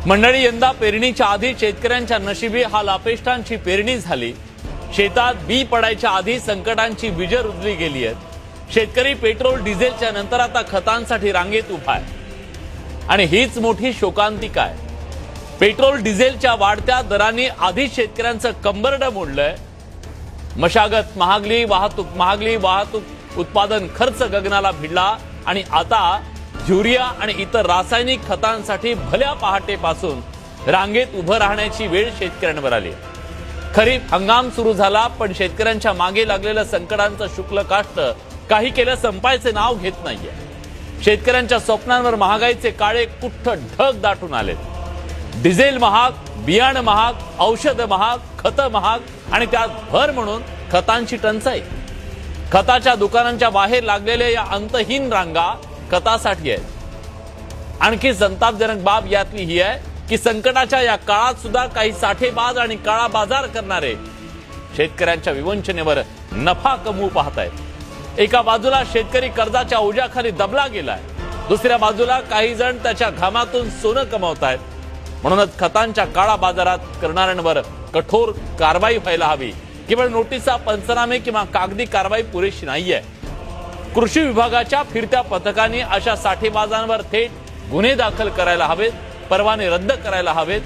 मंडळी, यंदा पेरणीच्या आधी शेतकऱ्यांच्या नशिबी हाल अपेष्टांची पेरणी झाली। शेतात बी पडायच्या आधी संकटांची बीजं रुजली गेली आहेत। शेतकरी पेट्रोल डिझेलच्या नंतर आता खतांसाठी रांगेत उभा आहे आणि हीच मोठी शोकांतिका आहे। पेट्रोल डिझेलच्या वाढत्या दरांनी आधी शेतकऱ्यांचं कंबरडं मोडलंय। मशागत महागली, वाहतूक महागली, वाहतूक उत्पादन खर्च गगनाला भिडला आणि आता युरिया आणि इतर रासायनिक खतांसाठी भल्या पहाटेपासून रांगेत उभं राहण्याची वेळ शेतकऱ्यांवर आली। खरीप हंगाम सुरू झाला, पण शेतकऱ्यांच्या मागे लागलेलं संकटांचं शुक्ल काष्ट काही केलं संपायचे नाव घेत नाहीये। शेतकऱ्यांच्या स्वप्नांवर महागाईचे काळे कुठ्ठ ढग दाटून आलेत। डिझेल महाग, बियाणं महाग, औषध महाग, खतं महाग आणि त्यात भर म्हणून खतांची टंचाई। खताच्या दुकानांच्या बाहेर लागलेल्या या अंतहीन रांगा खतासाठी आहेत। आणखी संतापजनक बाब यातली ही आहे की संकटाच्या या काळात सुद्धा काही साठेबाज आणि काळा बाजार करणारे शेतकऱ्यांच्या विवंचनेवर नफा कमवू पाहतायत। एका बाजूला शेतकरी कर्जाच्या ओझ्याखाली दबला गेलाय, दुसऱ्या बाजूला काही जण त्याच्या घामातून सोनं कमावतायत। म्हणूनच खतांच्या काळा बाजारात करणाऱ्यांवर कठोर कारवाई व्हायला हवी। केवळ नोटिसा, पंचनामे किंवा कागदी कारवाई पुरेशी नाहीये। कृषी विभागाच्या फिरत्या पथकांनी अशा साठेबाजांवर थेट गुन्हे दाखल करायला हवेत, परवाने रद्द करायला हवेत,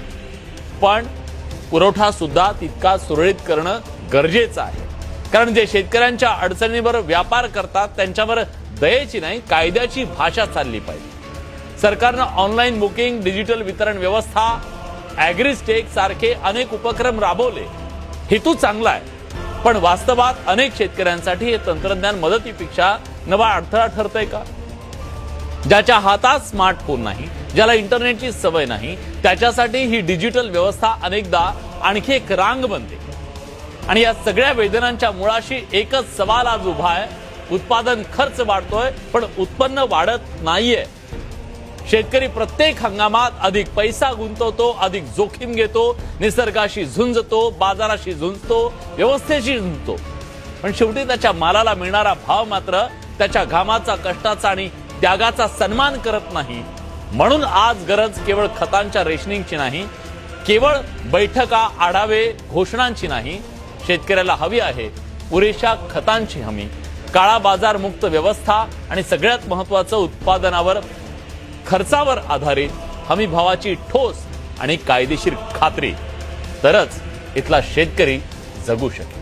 पण पुरवठा सुद्धा तितका सुरळीत करणं गरजेचं आहे। कारण जे शेतकऱ्यांच्या अडचणींवर व्यापार करतात त्यांच्यावर दयेची नाही, कायद्याची भाषा चालली पाहिजे। सरकारनं ऑनलाईन बुकिंग, डिजिटल वितरण व्यवस्था, ॲग्रीस्टेक सारखे अनेक उपक्रम राबवले। हेतू चांगला आहे, पण वास्तवात अनेक शेतकऱ्यांसाठी हे तंत्रज्ञान मदतीपेक्षा नवा अडथळा ठरतंय का? ज्याच्या हातात स्मार्टफोन नाही, ज्याला इंटरनेटची सवय नाही, त्याच्यासाठी ही डिजिटल व्यवस्था अनेकदा आणखी एक रांग बनते। आणि या सगळ्या वेदनांच्या मुळाशी एकच सवाल आज उभा आहे। उत्पादन खर्च वाढतोय, पण उत्पन्न वाढत नाहीये। शेतकरी प्रत्येक हंगामात अधिक पैसा गुंतवतो, अधिक जोखीम घेतो, निसर्गाशी झुंजतो, बाजाराशी झुंजतो, व्यवस्थेशी झुंजतो, पण शेवटी त्याच्या मालाला मिळणारा भाव मात्र त्याच्या घामाचा, कष्टाचा आणि त्यागाचा सन्मान करत नाही। म्हणून आज गरज केवळ खतांच्या रेशनिंगची नाही, केवळ बैठका, आढावे, घोषणांची नाही। शेतकऱ्याला हवी आहे पुरेशा खतांची हमी, काळा बाजार मुक्त व्यवस्था आणि सगळ्यात महत्त्वाचं उत्पादनावर, खर्चावर आधारित हमी भावाची ठोस आणि कायदेशीर खात्री। तरच इथला शेतकरी जगू शकेल।